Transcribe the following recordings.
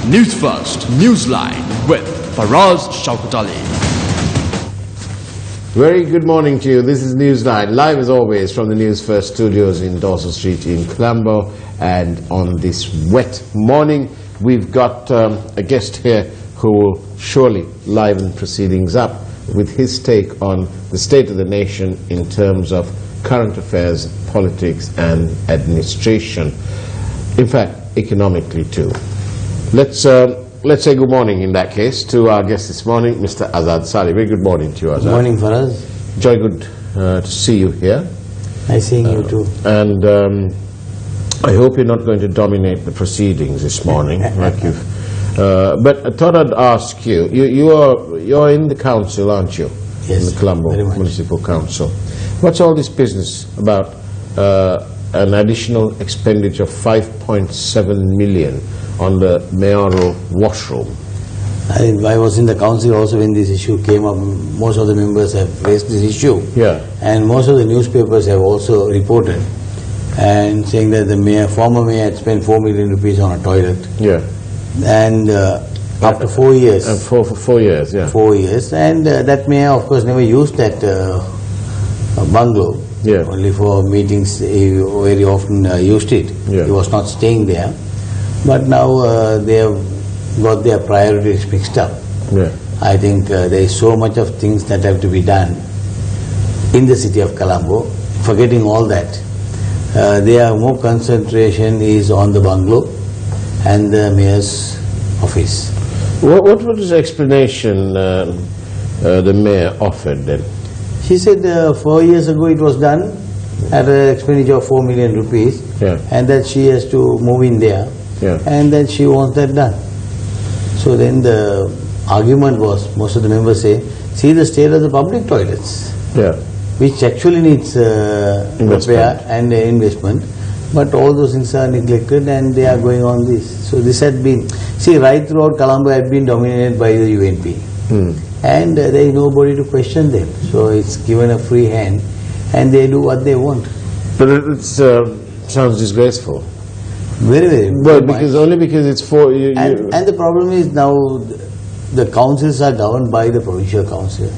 News First, Newsline with Faraz Shauketaly. Very good morning to you. This is Newsline, live as always from the Newsfirst studios in Dawson Street in Colombo. And on this wet morning, we've got a guest here who will surely liven proceedings up with his take on the state of the nation in terms of current affairs, politics and administration. In fact, economically too. Let's say good morning in that case to our guest this morning, Mr. Azaath Salley. Very good morning to you, Azaath. Good morning, Faraz. Joy, good to see you here. Nice seeing you too. And I hope you're not going to dominate the proceedings this morning, like you've. But I thought I'd ask you. You're in the council, aren't you? Yes. In the Colombo Municipal Council. What's all this business about? An additional expenditure of 5.7 million on the mayoral washroom. I was in the council also when this issue came up. Most of the members have raised this issue. Yeah. And most of the newspapers have also reported and saying that the former mayor had spent 4 million rupees on a toilet. Yeah. And after 4 years. For 4 years, yeah. 4 years. And that mayor, of course, never used that bungalow. Yeah. Only for meetings, he very often used it. Yeah. He was not staying there. But now they have got their priorities mixed up. Yeah. I think there is so much of things that have to be done in the city of Colombo. Forgetting all that, their more concentration is on the bungalow and the mayor's office. What was the explanation the mayor offered then? She said 4 years ago it was done at an expenditure of 4 million rupees, yeah, and that she has to move in there, yeah, and that she wants that done. So then the argument was, most of the members say, see the state of the public toilets, yeah, which actually needs repair and investment, but all those things are neglected and they are going on this. So this had been, see, right throughout Colombo had been dominated by the UNP. And there is nobody to question them. So it's given a free hand and they do what they want. But it sounds disgraceful. Very, very. Well, only because it's for you. And the problem is now the councils are governed by the provincial council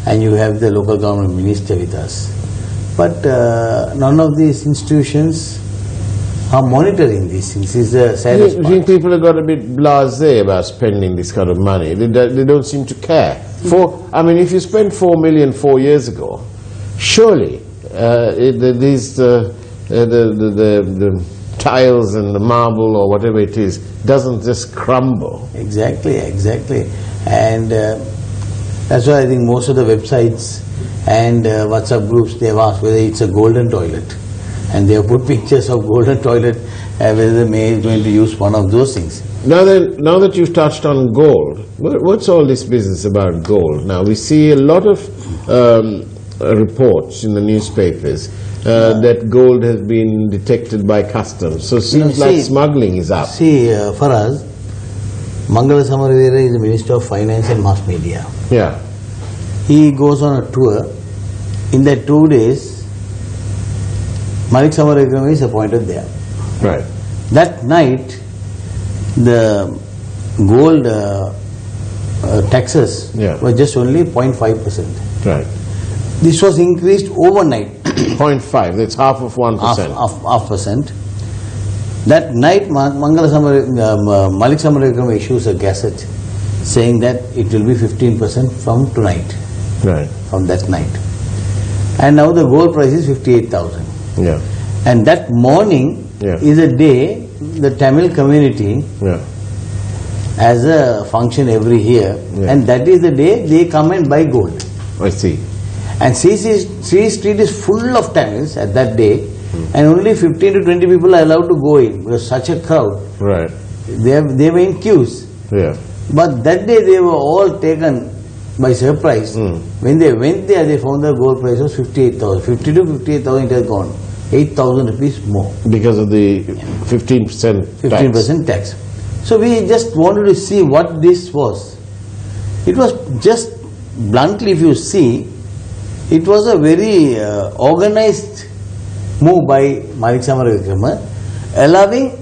and you have the local government minister with us. But none of these institutions are monitoring these things. Is the saddest part. I think people have got a bit blasé about spending this kind of money. They don't seem to care. I mean, if you spent 4 million 4 years ago, surely the tiles and the marble or whatever it is doesn't just crumble. Exactly, exactly. And that's why I think most of the websites and WhatsApp groups, they have asked whether it's a golden toilet. And they have put pictures of golden toilet, whether the mayor is going to use one of those things. Now that you've touched on gold, what's all this business about gold? Now we see a lot of reports in the newspapers that gold has been detected by customs. So it seems like smuggling is up. See, Faraz, Mangala Samarvera is the Minister of Finance and Mass Media. Yeah. He goes on a tour. In that 2 days, Malik Samarvera is appointed there. Right. That night, the gold taxes were just only 0.5%. Right. This was increased overnight. 0.5, that's half of 1%. Half percent. That night, Malik Samarvera issues a gazette saying that it will be 15% from tonight. Right. From that night. And now the gold price is 58,000. Yeah. And that morning is a day the Tamil community has a function every year, and that is the day they come and buy gold. I see. And C Street is full of Tamils at that day, and only 15 to 20 people are allowed to go in because such a crowd. Right. They were in queues. Yeah. But that day they were all taken by surprise. When they went there, they found the gold price was 58,000. 50 to 58,000 it has gone. 8,000 rupees more. Because of the 15% 15% tax. So we just wanted to see what this was. It was just bluntly, if you see, it was a very organized move by Malik Samarvera, allowing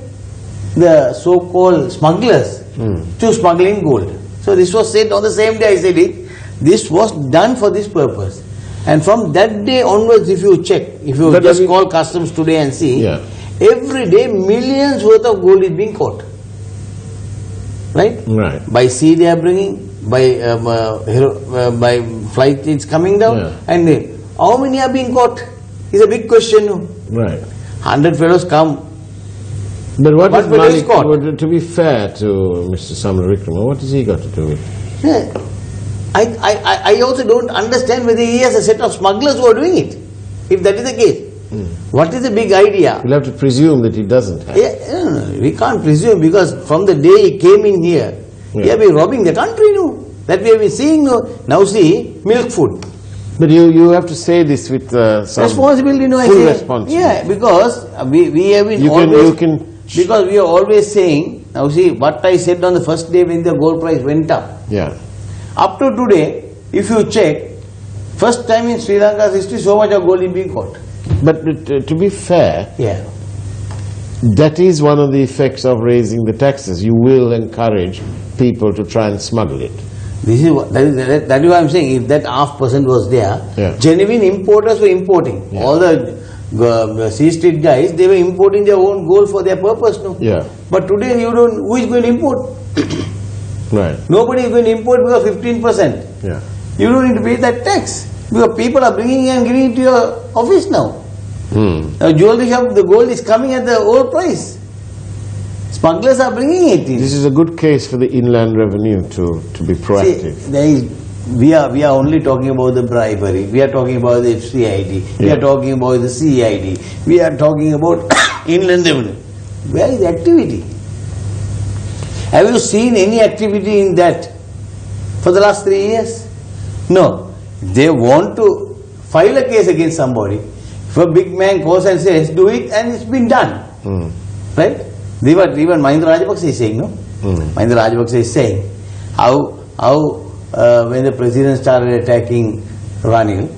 the so-called smugglers to smuggling gold. So this was said on the same day I said it. This was done for this purpose. And from that day onwards, if you check, if you just call customs today and see, every day millions worth of gold is being caught. Right? Right. By sea they are bringing, by flight it's coming down, and how many are being caught is a big question. Right. 100 fellows come. But what is Malik, to be fair to Mr. Samla Wickrama, what has he got to do with it? I also don't understand whether he has a set of smugglers who are doing it. If that is the case, what is the big idea? We'll have to presume that he doesn't have. We can't presume, because from the day he came in here, he has been robbing the country now. That we have been seeing now. Now see, milk food. But you have to say this with some responsibility, full responsibility. Yeah, because we have been because we are always saying, now see what I said on the first day when the gold price went up. Yeah. Up to today, if you check, first time in Sri Lanka's history, so much of gold is being caught. But to be fair, that is one of the effects of raising the taxes. You will encourage people to try and smuggle it. This is what, that is what I'm saying. If that 0.5% was there, genuine importers were importing. All the C Street guys, they were importing their own gold for their purpose. No? But today, you don't. Who is going to import? Right. Nobody is going to import because 15%. You don't need to pay that tax, because people are bringing it and giving it to your office now. Now jewelry shop, the gold is coming at the old price. Smugglers are bringing it in. This is a good case for the inland revenue to be proactive. See, we are only talking about the bribery. We are talking about the FCID. We are talking about the CID. We are talking about inland revenue. Where is the activity? Have you seen any activity in that for the last 3 years? No. They want to file a case against somebody. If a big man calls and says, do it, and it's been done. Right? Even Mahinda Rajapaksa is saying, no? Mahinda Rajapaksa is saying how when the president started attacking Ranil,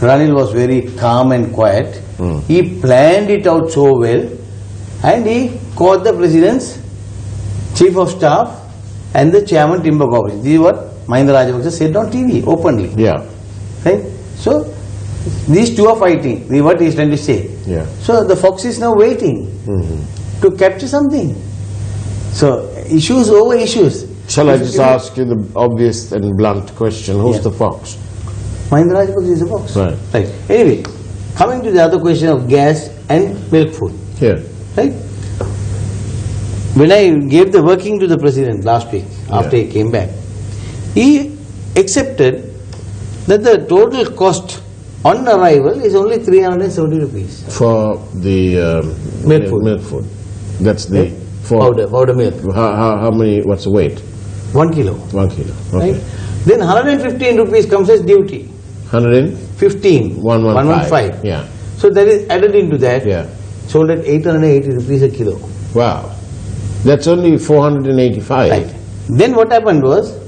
Ranil was very calm and quiet. He planned it out so well, and he caught the president's chief of staff and the chairman timber corporation. This is what Mahinda Rajapaksa said on TV openly. Right? So these two are fighting. This is what he is trying to say. So the fox is now waiting to capture something. So issues over issues. Shall I just ask you the obvious and blunt question? Who's the fox? Mahinda Rajapaksa is the fox. Right. Anyway, coming to the other question of gas and milk food. Right? When I gave the working to the president last week, after he came back, he accepted that the total cost on arrival is only 370 rupees. For the milk food. That's the powder milk. How many, what's the weight? 1 kilo. 1 kilo. Okay. Right? Then 115 rupees comes as duty. 115? 115. Yeah. So that is added into that. Sold at 880 rupees a kilo. Wow. That's only 485. Right. Then what happened was,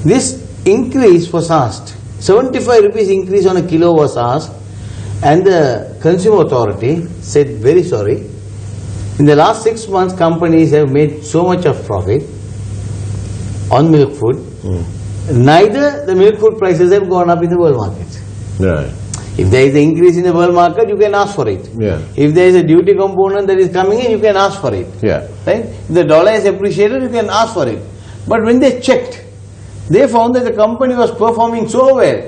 this increase was asked. 75 rupees increase on a kilo was asked, and the Consumer Authority said, very sorry, in the last 6 months companies have made so much of profit on milk food, neither the milk food prices have gone up in the world market. Right. If there is an increase in the world market, you can ask for it. If there is a duty component that is coming in, you can ask for it. Right? If the dollar is appreciated, you can ask for it. But when they checked, they found that the company was performing so well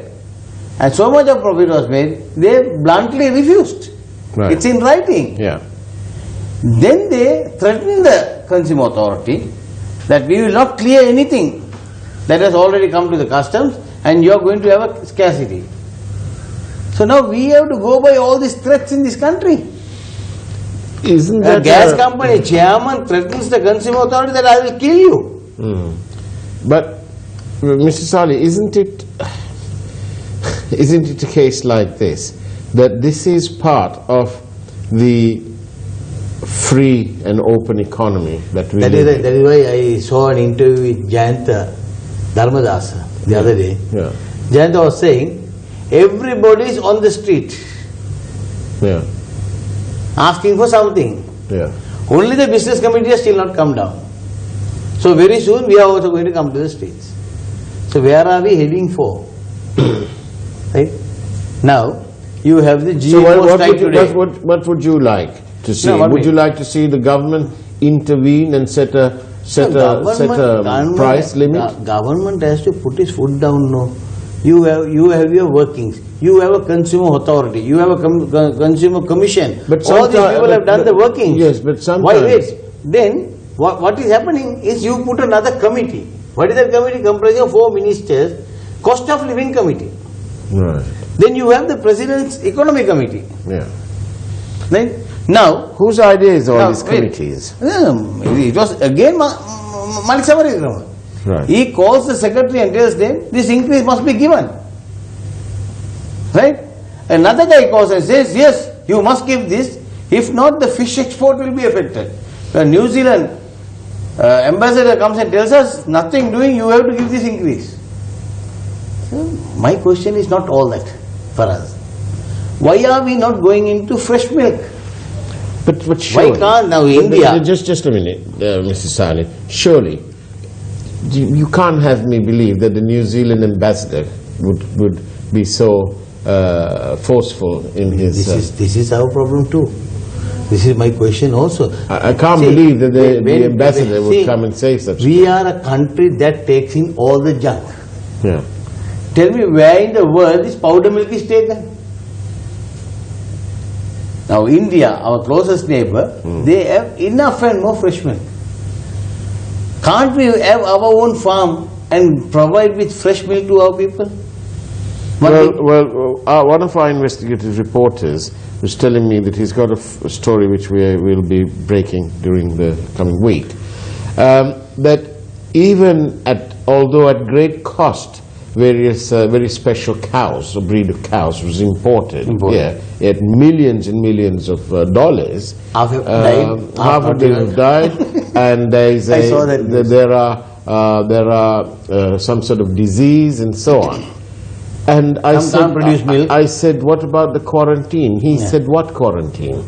and so much of profit was made, they bluntly refused. It's in writing. Then they threatened the Consumer Authority that we will not clear anything that has already come to the customs, and you are going to have a scarcity. So now we have to go by all these threats in this country. Isn't that a gas company chairman threatens the Consumer Authority that I will kill you? But Mr. Salley, isn't it a case like this, that this is part of the free and open economy that we live in? That is why I saw an interview with Jayanta Dharmadasa the other day. Jayanta was saying, everybody is on the street asking for something. Only the business community has still not come down. So very soon we are also going to come to the streets. So where are we heading for? Right? Now, you have the GMO strike today. What would you like to see? No, would you like to see the government intervene and set a price limit? Government has to put its foot down. No, you have your workings. You have a consumer authority. You have a consumer commission. But all these people have done the workings. Yes, but sometimes. Why wait? Then what is happening is you put another committee. What is that committee? Comprising of 4 ministers. Cost of living committee. Right. Then you have the president's economic committee. Yeah. Then now, whose idea is all these committees? It was again Malik Samari's. Right. He calls the secretary and tells them this increase must be given. Right? Another guy calls and says, yes, you must give this. If not, the fish export will be affected. The New Zealand ambassador comes and tells us, nothing doing, you have to give this increase. So, my question is not all that for us. Why are we not going into fresh milk? But surely, why can't now India? Just a minute, Mr. Salley. Surely, you can't have me believe that the New Zealand ambassador would be so forceful in his. This is our problem too. This is my question also. I can't believe that the ambassador would come and say such. We are a country that takes in all the junk. Yeah. Tell me where in the world this powder milk is taken? Now India, our closest neighbor, they have enough and more fresh milk. Can't we have our own farm and provide with fresh milk to our people? One of our investigative reporters was telling me that he's got a story which we will be breaking during the coming week. That even although at great cost, various very special cows, a breed of cows was imported. Yeah, at millions and millions of dollars. Half of them have died, and there are some sort of disease and so on. And I said, what about the quarantine? He said, what quarantine?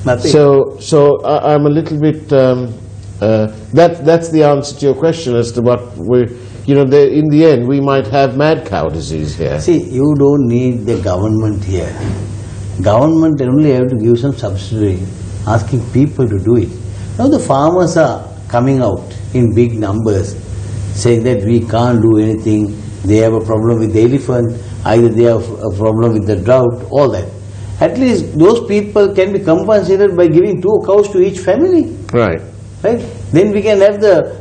Nothing. So I'm a little bit. That's the answer to your question as to what we. In the end, we might have mad cow disease here. See, you don't need the government here. Government only have to give some subsidy, asking people to do it. Now the farmers are coming out in big numbers, saying that we can't do anything. They have a problem with the elephant, either they have a problem with the drought, all that. At least those people can be compensated by giving 2 cows to each family. Right. Right? Then we can have the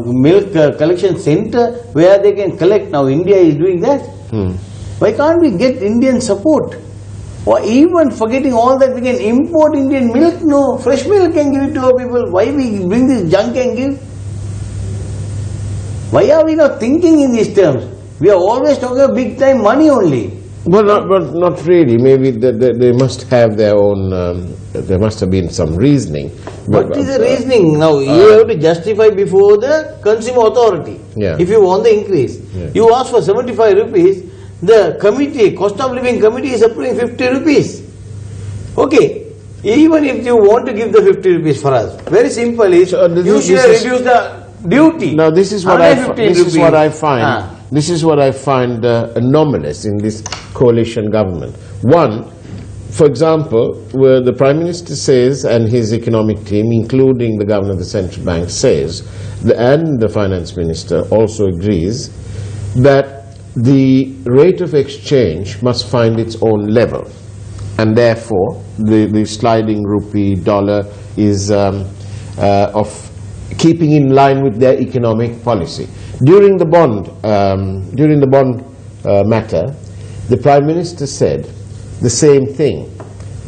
milk collection center where they can collect. Now India is doing that. Why can't we get Indian support? Or even forgetting all that, we can import Indian milk. No, fresh milk can give it to our people. Why we bring this junk and give? Why are we not thinking in these terms? We are always talking about big time money only. Well, not really. Maybe they must have their own. There must have been some reasoning. What is the reasoning? Now you have to justify before the consumer authority. Yeah. If you want the increase, you ask for 75 rupees. The committee, cost of living committee, is approving 50 rupees. Okay. Even if you want to give the 50 rupees for us, very simple is you should reduce the duty. Now this is what I find. This is what I find anomalous in this coalition government. One, for example, where the Prime Minister says, and his economic team, including the Governor of the Central Bank, says, and the Finance Minister also agrees, that the rate of exchange must find its own level. And therefore, the sliding rupee dollar is of keeping in line with their economic policy. During the bond matter, the Prime Minister said the same thing,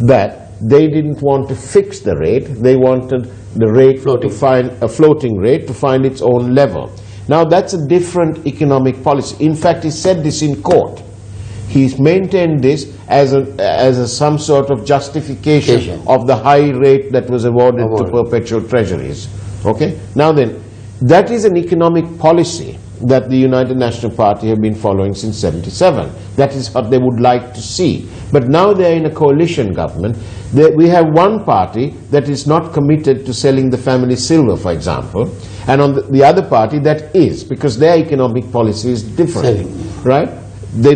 that they didn't want to fix the rate, they wanted the rate to find a floating rate to find its own level. Now that's a different economic policy. In fact, he said this in court. He's maintained this as some sort of justification of the high rate that was awarded to perpetual treasuries. Okay? Now then, that is an economic policy that the United National Party have been following since '77. That is what they would like to see. But now they are in a coalition government. We have one party that is not committed to selling the family silver, for example, and on the other party that is, because their economic policy is different, right? They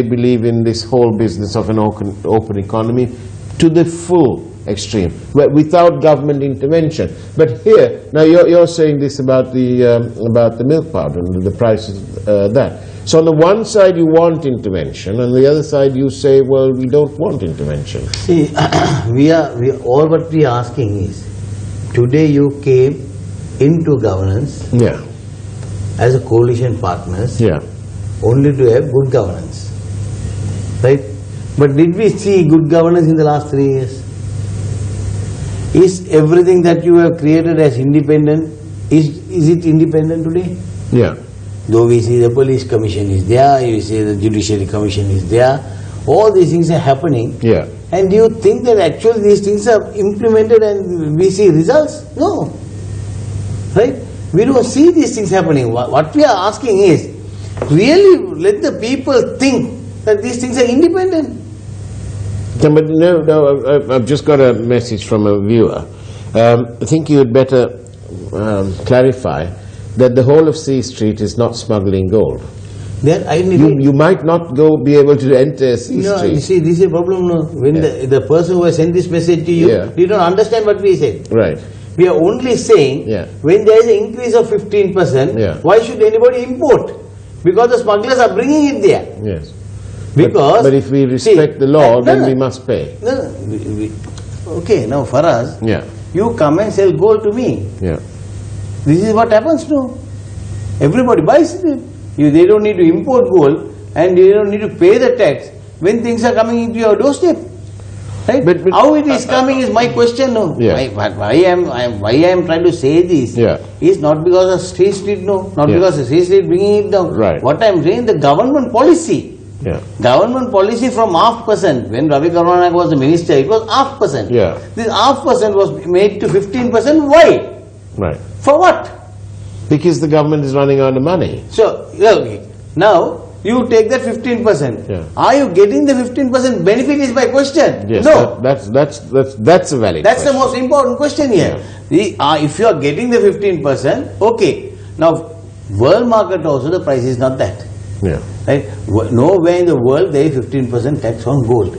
believe in this whole business of an open economy to the full extreme, without government intervention. But here, now you're saying this about the milk powder and the prices that. So on the one side you want intervention, and the other side you say, well, we don't want intervention. See, all what we are asking is, today you came into governance as a coalition partners only to have good governance, right? But did we see good governance in the last 3 years? Is everything that you have created as independent, is it independent today? Yeah. Though we see the police commission is there, you see the judiciary commission is there, all these things are happening. Yeah. And do you think that actually these things are implemented and we see results? No. Right? We don't see these things happening. What we are asking is, really let the people think that these things are independent. Yeah, but no, I've just got a message from a viewer. I think you had better clarify that the whole of C Street is not smuggling gold. You might not be able to enter C Street. No, you see, this is a problem. No? When the person who has sent this message to you, you don't understand what we said. Right. We are only saying, when there is an increase of 15%, why should anybody import? Because the smugglers are bringing it there. Yes. Because, but if we respect the law, then we must pay. Okay, now Faraz, you come and sell gold to me. Yeah. This is what happens now. Everybody buys it. They don't need to import gold and they don't need to pay the tax when things are coming into your doorstep. Right? But how it is coming is my question. No. Why I am trying to say this is not because of State Street, no. Not because of State Street bringing it down. Right. What I am saying, the government policy. Government policy from 0.5%. When Ravi Karnanak was the minister, it was 0.5%. This 0.5% was made to 15%. Why? Right. For what? Because the government is running out of money. So, now you take that 15%. Are you getting the 15% benefit is my question. Yes, no. That's a valid That's question. the most important question here. If you are getting the 15%, okay. Now, world market also the price is not that. Right? Nowhere in the world there is 15% tax on gold.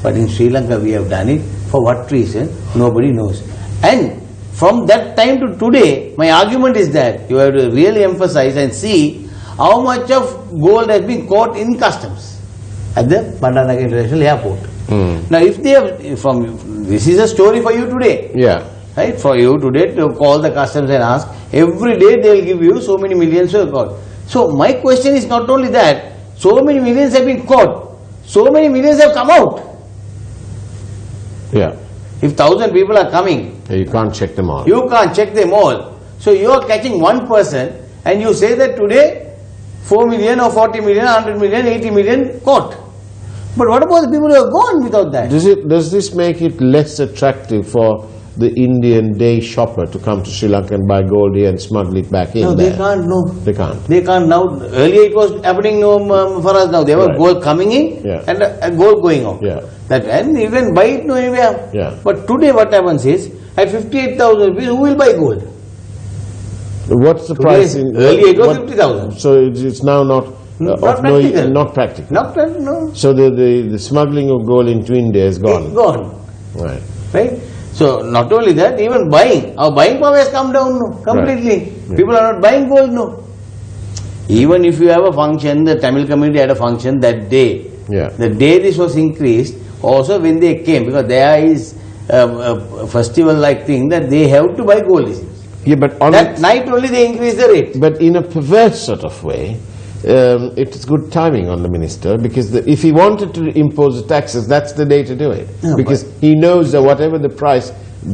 But in Sri Lanka we have done it. For what reason? Nobody knows. And from that time to today, my argument is that you have to really emphasize and see how much of gold has been caught in customs at the Bandanagar International Airport. Now, if they have, this is a story for you today. Right? For you today to call the customs and ask, every day they will give you so many millions of gold. So, my question is not only that, so many millions have been caught, so many millions have come out. If 1,000 people are coming, you can't check them all. You can't check them all. So you are catching one person and you say that today 4 million or 40 million, 100 million, 80 million caught. But what about the people who have gone without that? Does this make it less attractive for the Indian day shopper to come to Sri Lanka and buy gold here and smuggle it back in? No, they can't. No, they can't. They can't now. Earlier it was happening for us. Now there was gold coming in and gold going out. And you can buy it anywhere. But today what happens is, at 58,000 rupees, who will buy gold? What's the price? Earlier it was 50,000. So it's now not practical. Not practical. Not practical. No. So the smuggling of gold into India is gone. It's gone. Right. So not only that, even buying, our buying power has come down completely. People are not buying gold now. Even if you have a function, the Tamil community had a function that day. The day this was increased, also when they came, because there is a festival-like thing that they have to buy gold. But on that night only they increased the rate. But in a perverse sort of way, it's good timing on the minister, because if he wanted to impose the taxes, that's the day to do it. Because he knows that whatever the price,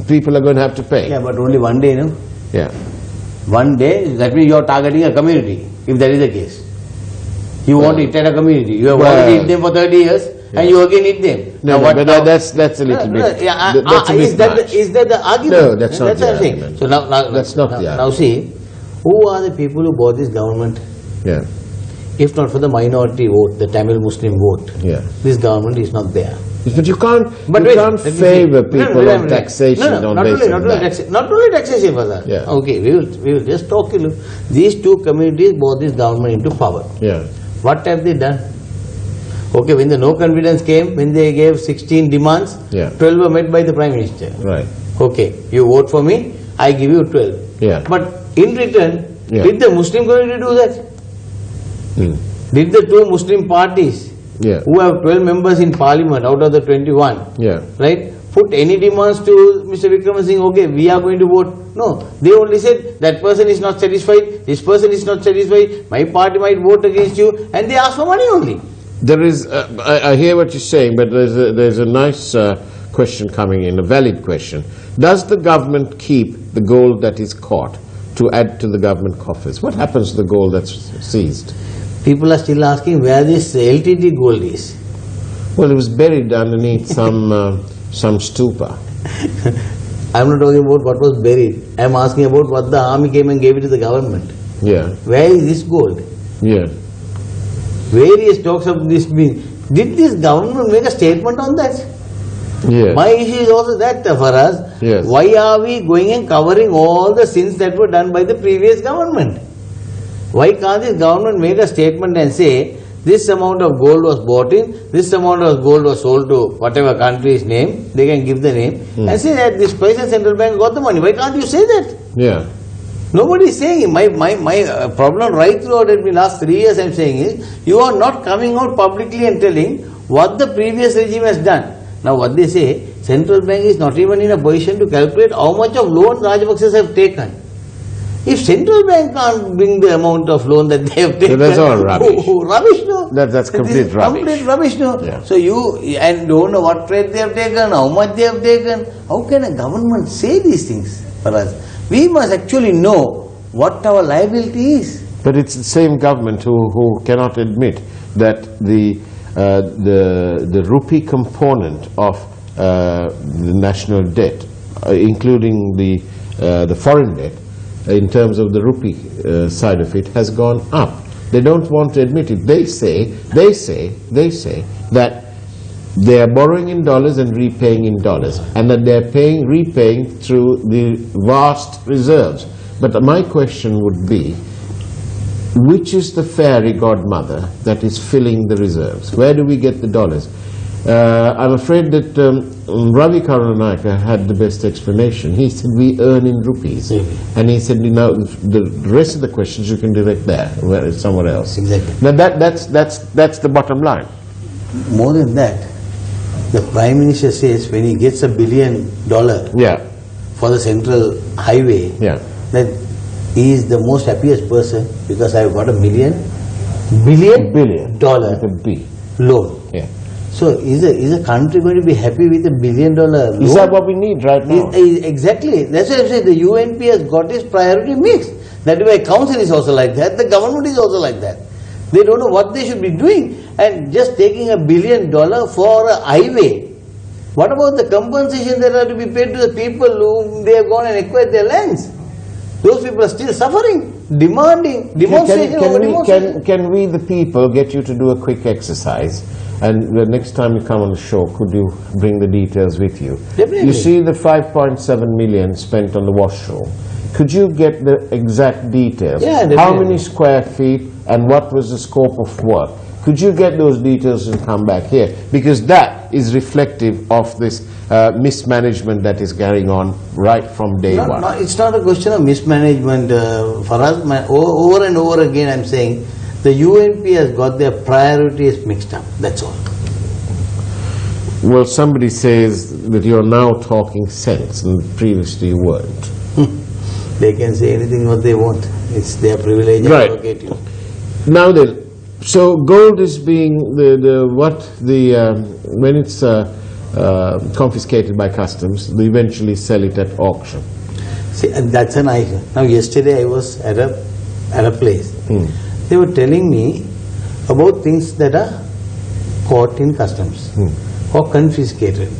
people are going to have to pay. But only one day, no? One day, that means you are targeting a community, if that is the case. You want to eat at a community. You have already eaten them for 30 years, and you again eat them. No, but that's a little bit. Is that the argument? No, that's not the argument. So now, that's not the argument. Now see, Who are the people who bought this government? Yeah. If not for the minority vote, the Tamil Muslim vote, this government is not there. But you can't favor people on taxation on basis of that. Not only taxation, Father. Yeah. Okay, we will just talk. These two communities brought this government into power. Yeah. What have they done? Okay, when the no confidence came, when they gave 16 demands, 12 were met by the Prime Minister. Right. Okay, you vote for me, I give you 12. Yeah. But in return, did the Muslim community do that? Did the two Muslim parties who have 12 members in parliament out of the 21, right, put any demands to Mr. Wickramasinghe, okay, we are going to vote? No, they only said that person is not satisfied, this person is not satisfied, my party might vote against you, and they ask for money only. There is, I hear what you're saying, but there's a nice question coming in, a valid question. Does the government keep the gold that is caught to add to the government coffers? What happens to the gold that's seized? People are still asking where this LTT gold is. Well, it was buried underneath some stupa. I'm not talking about what was buried. I'm asking about what the army came and gave it to the government. Yeah. Where is this gold? Yeah. Various talks of this being. Did this government make a statement on that? Yes. My issue is also that, Faraz. Yes. Why are we going and covering all the sins that were done by the previous government? Why can't this government make a statement and say, this amount of gold was bought in, this amount of gold was sold to whatever country's name, they can give the name, and say that this place and central bank got the money. Why can't you say that? Yeah. Nobody is saying it. My problem right throughout the last 3 years I'm saying is, you are not coming out publicly and telling what the previous regime has done. Now what they say, central bank is not even in a position to calculate how much of loan Rajapaksas have taken. If central bank can't bring the amount of loan that they have taken, that's all rubbish. Rubbish, no? That's complete rubbish. Complete rubbish, no? Yeah. So you and don't know what trade they have taken, how much they have taken. How can a government say these things for us? We must actually know what our liability is. But it's the same government who cannot admit that the rupee component of the national debt, including the foreign debt, in terms of the rupee side of it, has gone up. They don't want to admit it. They say that they are borrowing in dollars and repaying in dollars, and that they are repaying through the vast reserves. But my question would be, which is the fairy godmother that is filling the reserves? Where do we get the dollars? I'm afraid that Ravi Karunanayake had the best explanation. He said we earn in rupees, and he said, the rest of the questions you can direct there, somewhere else. Exactly. Now that's the bottom line. More than that, the Prime Minister says when he gets $1 billion for the central highway, that he is the most happiest person because I have got $1 billion with a B loan. Yeah. So is a country going to be happy with $1 billion loan? Is that what we need right now? Exactly. That's why I say the UNP has got its priority mixed. That way council is also like that, the government is also like that. They don't know what they should be doing, and just taking $1 billion for a highway. What about the compensation that are to be paid to the people who they have gone and acquired their lands? Those people are still suffering, demanding, demonstration. Can we, the people, get you to do a quick exercise? And the next time you come on the show, could you bring the details with you? Definitely. You see the 5.7 million spent on the washroom. Could you get the exact details? Yeah, definitely. How many square feet and what was the scope of work? Could you get those details and come back here? Because that is reflective of this mismanagement that is carrying on right from day one. No, it's not a question of mismanagement, Faraz. Over and over again I'm saying, the UNP has got their priorities mixed up, that's all. Well, somebody says that you're now talking sense and previously you weren't. They can say anything what they want. It's their privilege. Right. Allocate you. Now then, so gold is being when it's confiscated by customs, they eventually sell it at auction. See, and that's an icon. Now yesterday I was at a place. They were telling me about things that are caught in customs or confiscated,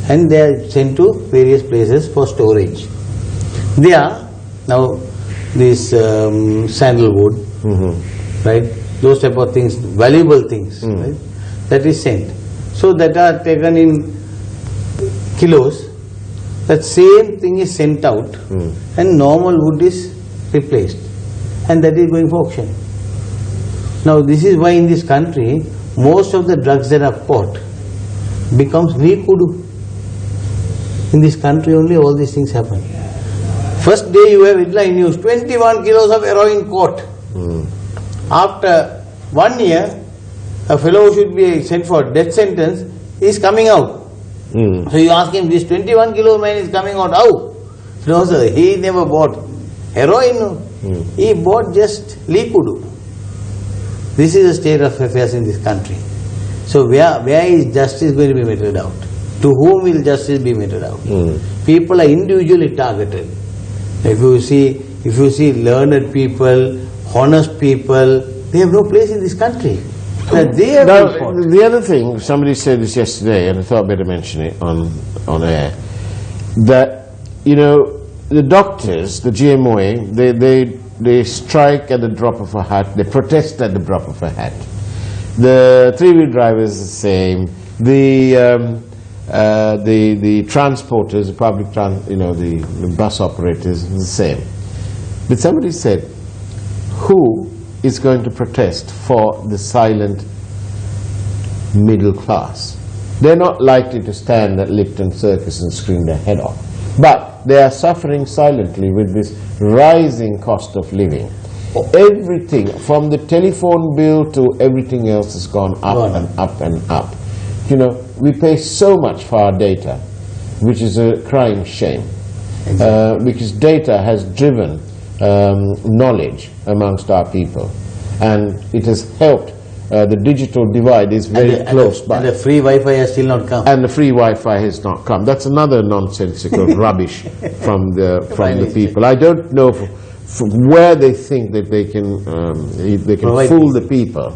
and they are sent to various places for storage. They are now this sandalwood, right? Those type of things, valuable things, right? That is sent. So that are taken in kilos. That same thing is sent out, and normal wood is replaced, and that is going for auction. Now this is why in this country most of the drugs that are bought becomes rekudu. In this country only all these things happen. First day you have headline news, 21 kilos of heroin caught. After 1 year, a fellow who should be sent for death sentence is coming out. So you ask him, this 21 kilo man is coming out, how? No sir, he never bought heroin, no. He bought just likudu. This is the state of affairs in this country. So where is justice going to be meted out? To whom will justice be meted out? People are individually targeted. If you see learned people, honest people, they have no place in this country. The other thing, somebody said this yesterday, and I thought I'd better mention it on air, that, you know, the doctors, the GMOA, they strike at the drop of a hat, they protest at the drop of a hat. The three-wheel drivers is the same, the transporters, the public the bus operators is the same. But somebody said, who is going to protest for the silent middle class? They're not likely to stand at Lipton Circus and scream their head off. But they are suffering silently with this rising cost of living. Everything, from the telephone bill to everything else, has gone up and up and up. You know, we pay so much for our data, which is a crying shame. Because data has driven knowledge amongst our people, and it has helped. The digital divide is very close by. And the free Wi-Fi has still not come. And the free Wi-Fi has not come. That's another nonsensical rubbish from the people. I don't know from where they think that they can fool the people.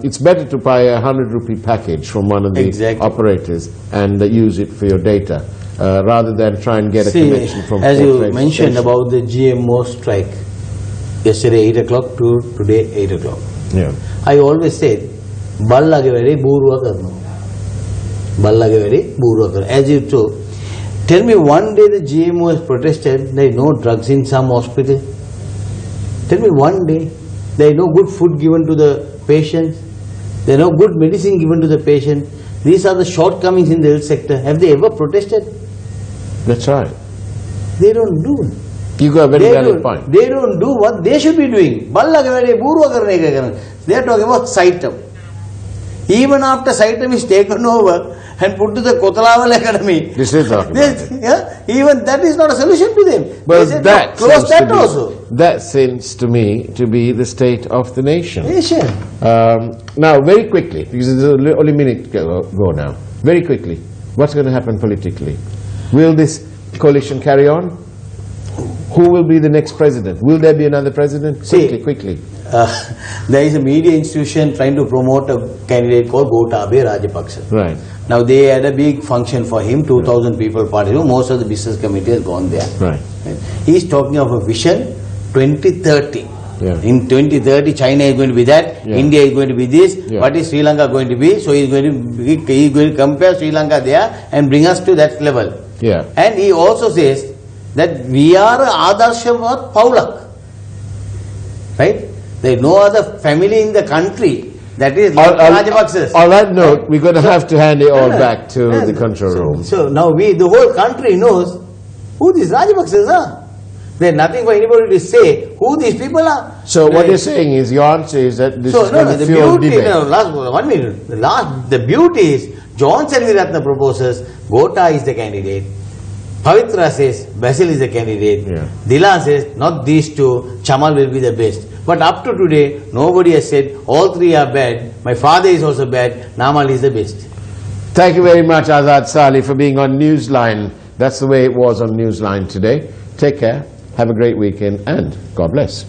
It's better to buy a 100 rupee package from one of the operators and use it for your data, rather than try and get a connection from. As you mentioned about the GMO strike, yesterday 8 o'clock to today 8 o'clock. Yeah. I always said, Ballage veri buruwa karno. Ballage veri buruwa karno. As you told, tell me one day the GMO has protested, there is no drugs in some hospital. Tell me one day, there is no good food given to the patients, there is no good medicine given to the patient. These are the shortcomings in the health sector. Have they ever protested? That's right. They don't do it. You got a very valid point. They don't do what they should be doing. They are talking about Saitam. Even after Saitam is taken over and put to the Kotalaval Academy, even that is not a solution to them. But that seems to me to be the state of the nation. Now, very quickly, because there's only a minute go now. Very quickly, what's going to happen politically? Will this coalition carry on? Who will be the next president? Will there be another president? Quickly. There is a media institution trying to promote a candidate called Gotabaya Rajapaksa. Right. Now they had a big function for him, 2,000 people participated. Most of the business committee has gone there. Right. He is talking of a vision 2030. Yeah. In 2030, China is going to be that, India is going to be this, what is Sri Lanka going to be? So he is going to compare Sri Lanka there and bring us to that level. Yeah. And he also says that we are Adarshavat Paulak. Right? There is no other family in the country that is like Rajapaksas. On that note, we're going to have to hand it all back to the control room. So now the whole country knows who these Rajapaksas are. There's nothing for anybody to say who these people are. So what you're saying is, your answer is that this is going to fuel debate. The beauty is, John Selviratna proposes, Gota is the candidate. Pavitra says, Basil is the candidate. Dila says, not these two, Chamal will be the best. But up to today, nobody has said, all three are bad. My father is also bad. Namal is the best. Thank you very much, Azaath Salley, for being on Newsline. That's the way it was on Newsline today. Take care. Have a great weekend, and God bless.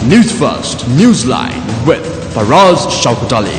News First, Newsline with Faraz Shauketaly.